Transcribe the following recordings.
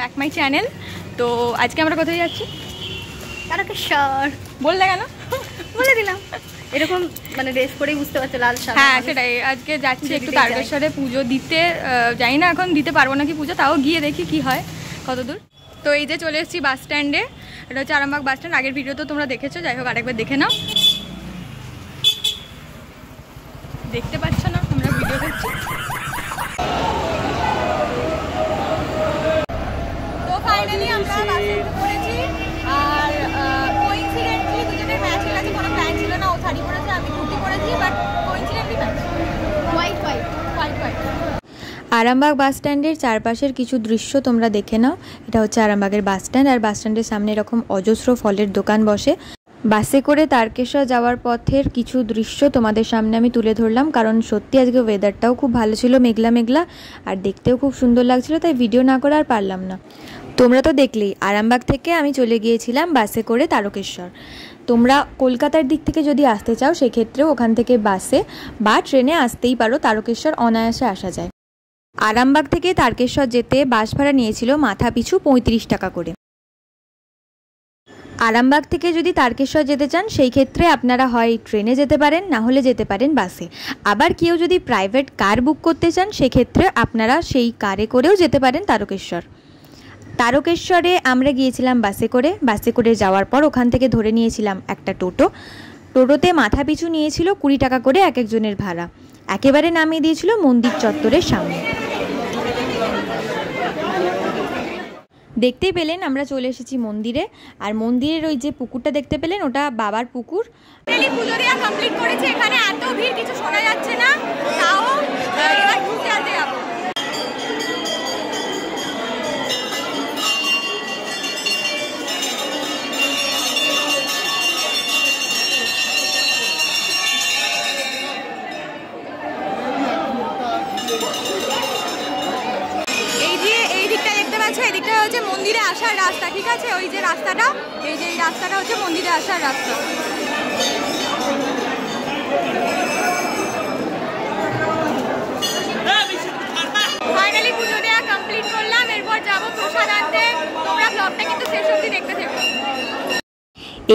Back my channel. তো আজকে আমরা কোথায় যাচ্ছি? তারকেশ্বর। বললে কেন? বলে দিলাম, এরকম মানে ড্রেস পরেই বুঝতে পারছো, লাল সাদা। হ্যাঁ সেটাই, আজকে যাচ্ছি একটু তারকেশ্বরে পুজো দিতে। জানি না এখন দিতে পারবো নাকি পুজো, তাও গিয়ে দেখি কি হয়, কত দূর। তো এই যে চলে এসেছি বাস স্ট্যান্ডে, এটা হচ্ছে আরামবাগ বাস স্ট্যান্ড। আগের ভিডিও তো তোমরা দেখেছো, যাই হোক আরেকবার দেখে নাও। দেখতে পাচ্ছ না আমরা ভিডিও করছি। তো ফাইনালি আমরা বাসে উঠে পড়েছি। আর কোইন্সিডেন্টলি দুজনের ম্যাচের কাছে কোনো প্ল্যান ছিল না, ও শাড়ি পরেছে আমি কুর্তি পরেছি, but coincidentally match white white white white. Arambagh bus স্ট্যান্ডের চারপাশের কিছু দৃশ্য তোমরা দেখে নাও। এটা হচ্ছে আরামবাগের বাস স্ট্যান্ড, আর বাস স্ট্যান্ডের সামনে এরকম অজস্র ফলের দোকান বসে। বাসে করে তারকেশ্বর যাওয়ার পথের কিছু দৃশ্য তোমাদের সামনে আমি তুলে ধরলাম, কারণ সত্যি আজকে ওয়েদারটাও খুব ভালো ছিল, মেঘলা মেঘলা, আর দেখতেও খুব সুন্দর লাগছিল, তাই ভিডিও না করে আর পারলাম না। তোমরা তো দেখলেই আরামবাগ থেকে আমি চলে গিয়েছিলাম বাসে করে তারকেশ্বর। তোমরা কলকাতার দিক থেকে যদি আসতে চাও সেক্ষেত্রেও ওখান থেকে বাসে বা ট্রেনে আসতেই পারো, তারকেশ্বর অনায়াসে আসা যায়। আরামবাগ থেকে তারকেশ্বর যেতে বাস ভাড়া নিয়েছিল মাথা পিছু 35 টাকা করে। আরামবাগ থেকে যদি তারকেশ্বর যেতে চান সেই ক্ষেত্রে আপনারা হয় ট্রেনে যেতে পারেন, না হলে যেতে পারেন বাসে। আবার কেউ যদি প্রাইভেট কার বুক করতে চান সেক্ষেত্রে আপনারা সেই কারে করেও যেতে পারেন তারকেশ্বর। তারকেশ্বরে আমরা গিয়েছিলাম বাসে করে। বাসে করে যাওয়ার পর ওখান থেকে ধরে নিয়েছিলাম একটা টোটো। টোটোতে মাথা পিছু নিয়েছিল 20 টাকা করে এক একজনের ভাড়া। একেবারে নামিয়ে দিয়েছিল মন্দির চত্বরের সামনে। দেখতেই পেলেন আমরা চলে এসেছি মন্দিরে, আর মন্দিরের ওই যে পুকুরটা দেখতে পেলেন ওটা বাবার পুকুর। পুজো দেওয়া কমপ্লিট করেছি, এখানে এত ভিড় কিছু শোনা যাচ্ছে না, তাও এবার ঘুরতে আসতে যাবো। এদিকটা হচ্ছে মন্দিরে আসার রাস্তা, ঠিক আছে? ওই যে রাস্তাটা, এই যে এই রাস্তাটা হচ্ছে মন্দিরে আসার রাস্তা। ফাইনালি পুজো দেওয়া কমপ্লিট করলাম, এরপর যাবো প্রসাদ আনতে। তোমরা ব্লগটা কিন্তু শেষ অবধি দেখতে থেকো।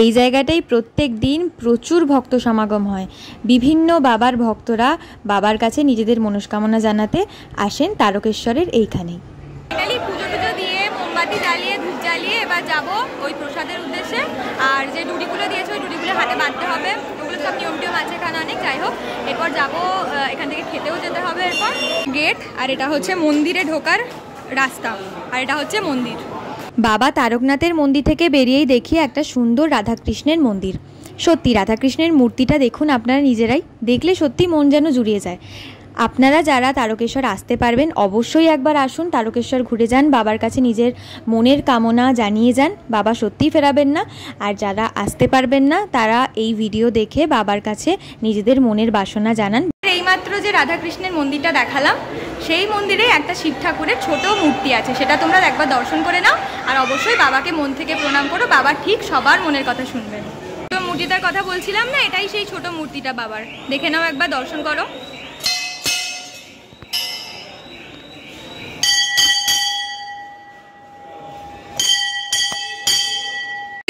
এই জায়গাটাই প্রত্যেক দিন প্রচুর ভক্ত সমাগম হয়। বিভিন্ন বাবার ভক্তরা বাবার কাছে নিজেদের মনস্কামনা জানাতে আসেন তারকেশ্বরের এইখানেই। ফাইনালি পুজো টুজো দিয়ে মোমবাতি জ্বালিয়ে ধূপ জ্বালিয়ে এবার যাবো ওই প্রসাদের উদ্দেশ্যে। আর যে ডুডিগুলো দিয়েছে ওই ডুডিগুলো হাতে বাঁধতে হবে, ওগুলো সব নিয়ম টিয়ম আছে এখানে অনেক। যাই হোক এরপর যাবো, এখান থেকে খেতেও যেতে হবে। এরপর গেট, আর এটা হচ্ছে মন্দিরে ঢোকার রাস্তা, আর এটা হচ্ছে মন্দির। বাবা তারকনাথের মন্দির থেকে বেরিয়েই দেখি একটা সুন্দর রাধাকৃষ্ণের মন্দির। সত্যি রাধাকৃষ্ণের মূর্তিটা দেখুন আপনারা নিজেরাই, দেখলে সত্যি মন যেন জুড়িয়ে যায়। আপনারা যারা তারকেশ্বর আসতে পারবেন অবশ্যই একবার আসুন, তারকেশ্বর ঘুরে যান, বাবার কাছে নিজের মনের কামনা জানিয়ে যান, বাবা সত্যিই ফেরাবেন না। আর যারা আসতে পারবেন না তারা এই ভিডিও দেখে বাবার কাছে নিজেদের মনের বাসনা জানান। এইমাত্র যে রাধাকৃষ্ণের মন্দিরটা দেখালাম সেই মন্দিরে একটা শিব ঠাকুরের ছোট মূর্তি আছে, সেটা তোমরা একবার দর্শন করে নাও। আর অবশ্যই বাবাকে মন থেকে প্রণাম করো, বাবা ঠিক সবার মনের কথা শুনবেন। তো মূর্তিটার কথা বলছিলাম না, এটাই সেই ছোট মূর্তিটা বাবার, দেখে নাও একবার, দর্শন করো।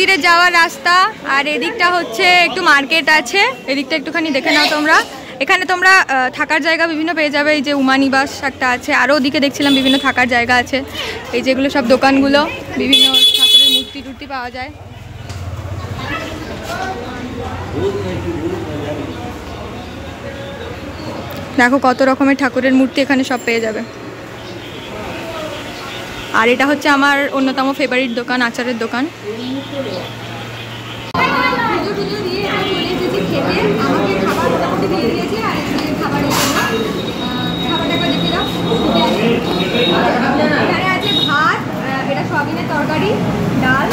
মন্দিরে যাওয়ার রাস্তা, আর এদিকটা হচ্ছে একটু মার্কেট আছে, এদিকটা একটুখানি দেখে নাও তোমরা। এখানে তোমরা থাকার জায়গা বিভিন্ন পেয়ে যাবে, এই যে উমানিবাস একটা আছে, আরও ওদিকে দেখছিলাম বিভিন্ন থাকার জায়গা আছে। এই যেগুলো সব দোকানগুলো, বিভিন্ন ঠাকুরের মূর্তি টুর্তি পাওয়া যায়। দেখো কত রকমের ঠাকুরের মূর্তি এখানে সব পেয়ে যাবে। আর এটা হচ্ছে আমার অন্যতম ফেভারিট দোকান, আচারের দোকান। এখানে আছে ভাত, এটা সয়াবিনের তরকারি, ডাল,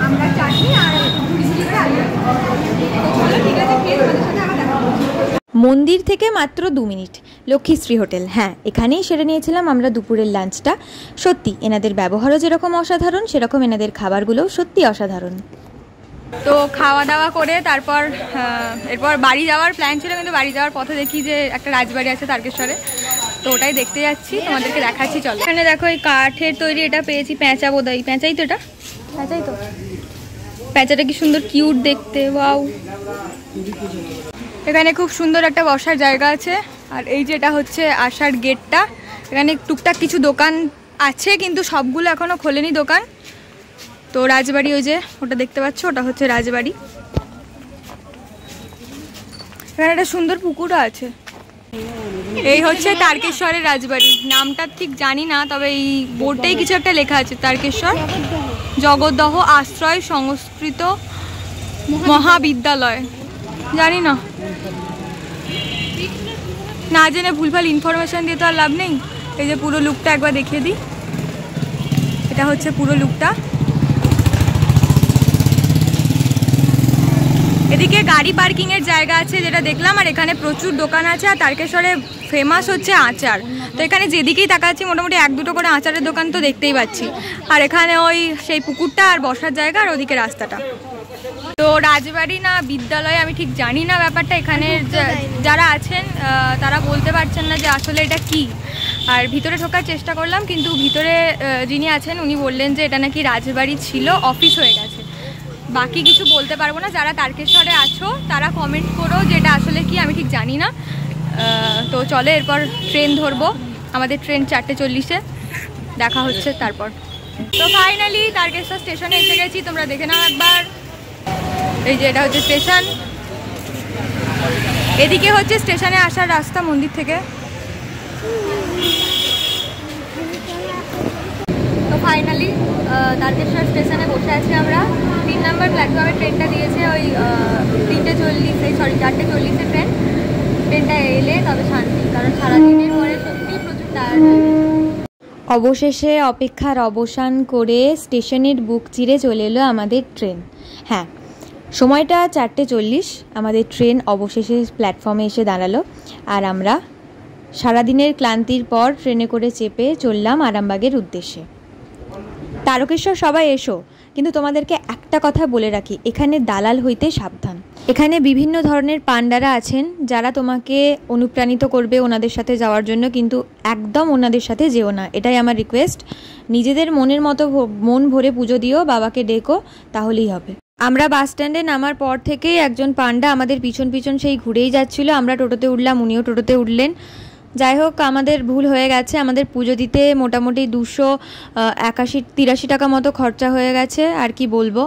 আমরা চাটনি আর ঝুড়ি করে আলু। ঠিক আছে, খেয়ে তোমাদের সাথে আবার দেখা করছি। মন্দির থেকে মাত্র 2 মিনিট লক্ষ্মীশ্রী হোটেল, হ্যাঁ এখানেই সেরে নিয়েছিলাম আমরা দুপুরের লাঞ্চটা। সত্যি এনাদের ব্যবহারও যেরকম অসাধারণ সেরকম এনাদের খাবারগুলোও সত্যি অসাধারণ। তো খাওয়া দাওয়া করে তারপর এরপর বাড়ি যাওয়ার প্ল্যান ছিল, কিন্তু বাড়ি যাওয়ার পথে দেখি যে একটা রাজবাড়ি আছে তারকেশ্বরে। তো ওটাই দেখতে যাচ্ছি, তোমাদেরকে দেখাচ্ছি। চলো, এখানে দেখো এই কাঠের তৈরি এটা পেয়েছি, প্যাঁচা বোধহয়, প্যাঁচাই তো এটা, প্যাঁচাই তো। প্যাঁচাটা কি সুন্দর কিউট দেখতে, ওয়াও। এখানে খুব সুন্দর একটা বসার জায়গা আছে। আর এই যেটা হচ্ছে আসার গেটটা, এখানে টুকটাক কিছু দোকান আছে কিন্তু সবগুলো এখনো খোলেনি দোকান। তো রাজবাড়ি, ওই যে ওটা দেখতে পাচ্ছ, ওটা হচ্ছে রাজবাড়ি। এখানে একটা সুন্দর পুকুরও আছে। এই হচ্ছে তারকেশ্বরের রাজবাড়ি, নামটা ঠিক জানি না, তবে এই বোর্ডটাই কিছু একটা লেখা আছে, তারকেশ্বর জগদ্দহ আশ্রয় সংস্কৃত মহাবিদ্যালয়, জানি না, না জেনে ভুলভাল ইনফরমেশন দিয়ে তো আর লাভ নেই। এই যে পুরো লুকটা একবার দেখিয়ে দিই, এটা হচ্ছে পুরো লুকটা। এদিকে গাড়ি পার্কিং এর জায়গা আছে যেটা দেখলাম, আর এখানে প্রচুর দোকান আছে। আর তারকেশ্বরে ফেমাস হচ্ছে আচার, তো এখানে যেদিকেই তাকাচ্ছি মোটামুটি 1-2টো করে আচারের দোকান তো দেখতেই পাচ্ছি। আর এখানে ওই সেই পুকুরটা আর বসার জায়গা, আর ওদিকে রাস্তাটা। তো রাজবাড়ি না বিদ্যালয় আমি ঠিক জানি না ব্যাপারটা, এখানে যারা আছেন তারা বলতে পারছেন না যে আসলে এটা কি। আর ভিতরে ঢোকার চেষ্টা করলাম, কিন্তু ভিতরে যিনি আছেন উনি বললেন যে এটা নাকি রাজবাড়ি ছিল, অফিস হয়ে গেছে। বাকি কিছু বলতে পারবো না, যারা তারকেশ্বরে আছো তারা কমেন্ট করো যে এটা আসলে কি, আমি ঠিক জানি না। তো চলে এরপর ট্রেন ধরবো, আমাদের ট্রেন 4:40-এ, দেখা হচ্ছে তারপর। তো ফাইনালি তারকেশ্বর স্টেশনে এসে গেছি, তোমরা দেখে নাও একবার। এই যে এটা হচ্ছে স্টেশন, এদিকে হচ্ছে স্টেশনে আসার রাস্তা মন্দির থেকে। তো ফাইনালি তারকেশ্বর স্টেশনে বসে আছি আমরা। 3 নম্বর প্ল্যাটফর্মে ট্রেনটা দিয়েছে, ওই 4:40 ট্রেনটা এলে তবে শান্তি, কারণ সারাদিনের পরে সত্যি প্রচুর টায়ার্ড হয়ে গেছে। অবশেষে অপেক্ষার অবসান করে স্টেশনের বুক চিরে চলে এলো আমাদের ট্রেন। হ্যাঁ, সময়টা 4:40, আমাদের ট্রেন অবশেষে প্ল্যাটফর্মে এসে দাঁড়ালো। আর আমরা সারাদিনের ক্লান্তির পর ট্রেনে করে চেপে চললাম আরামবাগের উদ্দেশ্যে। তারকেশ্বর সবাই এসো, কিন্তু তোমাদেরকে একটা কথা বলে রাখি, এখানে দালাল হইতে সাবধান। এখানে বিভিন্ন ধরনের পান্ডারা আছেন যারা তোমাকে অনুপ্রাণিত করবে ওনাদের সাথে যাওয়ার জন্য, কিন্তু একদম ওনাদের সাথে যেও না, এটাই আমার রিকোয়েস্ট। নিজেদের মনের মতো মন ভরে পুজো দিও, বাবাকে ডেকো, তাহলেই হবে। আমরা বাস স্ট্যান্ডে নামার পর থেকেই একজন পান্ডা আমাদের পিছন পিছন সেই ঘুরেই যাচ্ছিল। আমরা টোটোতে উঠলাম, উনিও টোটোতে উঠলেন। যাই হোক, আমাদের ভুল হয়ে গেছে, আমাদের পুজো দিতে মোটামুটি 283 টাকা মতো খরচা হয়ে গেছে। আর কি বলবো,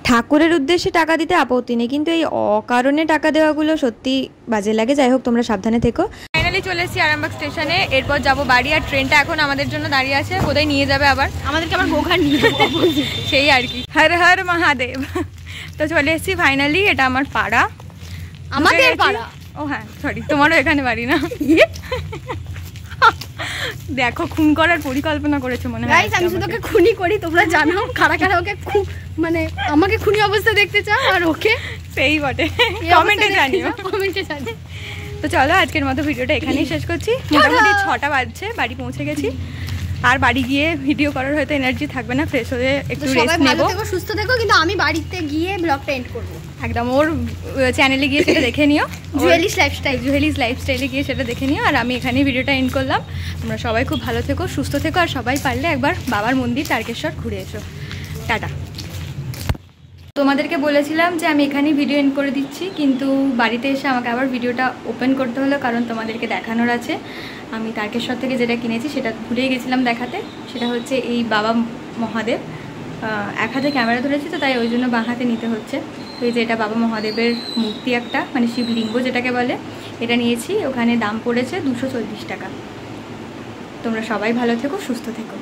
ঠাকুরের উদ্দেশ্যে টাকা দিতে আপত্তি নেই, কিন্তু এই অকারণে টাকা দেওয়াগুলো সত্যি বাজে লাগে। যাই হোক, তোমরা সাবধানে থেকো। ফাইনালি চলে এসেছি আরামবাগ স্টেশনে, এরপর যাবো বাড়ি। আর ট্রেনটা এখন আমাদের জন্য দাঁড়িয়ে আছে, কোথায় নিয়ে যাবে আবার আমাদেরকে, আবার গোঘাট নিয়ে যাবে সেই আর কি। হর হর মহাদেব। তো চলে এসেছি ফাইনালি, এটা আমার পাড়া, আমাদের পাড়া। ও হ্যাঁ, সরি, তোমারও এখানে বাড়ি না? দেখো, খুন করার পরিকল্পনা করেছে মনে হয়। আমি শুধু ওকে খুনি করি, তোমরা জানো কারা কারা ওকে খুব, মানে আমাকে খুনি অবস্থা দেখতে চাও, আর ওকে সেই বটে, কমেন্টে জানিও, কমেন্টে জানিও। তো চলো, আজকের মতো ভিডিওটা এখানেই শেষ করছি। মোটামুটি 6টা বাজছে, বাড়ি পৌঁছে গেছি। আর বাড়ি গিয়ে ভিডিও করার হয়তো এনার্জি থাকবে না, ফ্রেশ হয়ে একটু রেস্ট নেব। সুস্থ থেকো, কিন্তু আমি বাড়িতে গিয়ে ব্লগটা এন্ড করবো। একদম, ওর চ্যানেলে গিয়ে সেটা দেখে নিও, জুয়েলিস লাইফস্টাইলে গিয়ে সেটা দেখে নিও। আর আমি এখানেই ভিডিওটা এন্ড করলাম। তোমরা সবাই খুব ভালো থেকো, সুস্থ থেকো, আর সবাই পারলে একবার বাবার মন্দির তারকেশ্বর ঘুরে এসো। টাটা। তোমাদেরকে বলেছিলাম যে আমি এখানেই ভিডিও এন্ড করে দিচ্ছি, কিন্তু বাড়িতে এসে আমাকে আবার ভিডিওটা ওপেন করতে হলো, কারণ তোমাদেরকে দেখানোর আছে। আমি তারকেশ্বর থেকে যেটা কিনেছি সেটা ভুলেই গেছিলাম দেখাতে। সেটা হচ্ছে এই বাবা মহাদেব। এক হাতে ক্যামেরা ধরেছি তো, তাই ওই জন্য বাঁ হাতে নিতে হচ্ছে। তো এই যে এটা বাবা মহাদেবের মূর্তি একটা, মানে শিবলিঙ্গ যেটাকে বলে, এটা নিয়েছি। ওখানে দাম পড়েছে 240 টাকা। তোমরা সবাই ভালো থেকো, সুস্থ থেকো।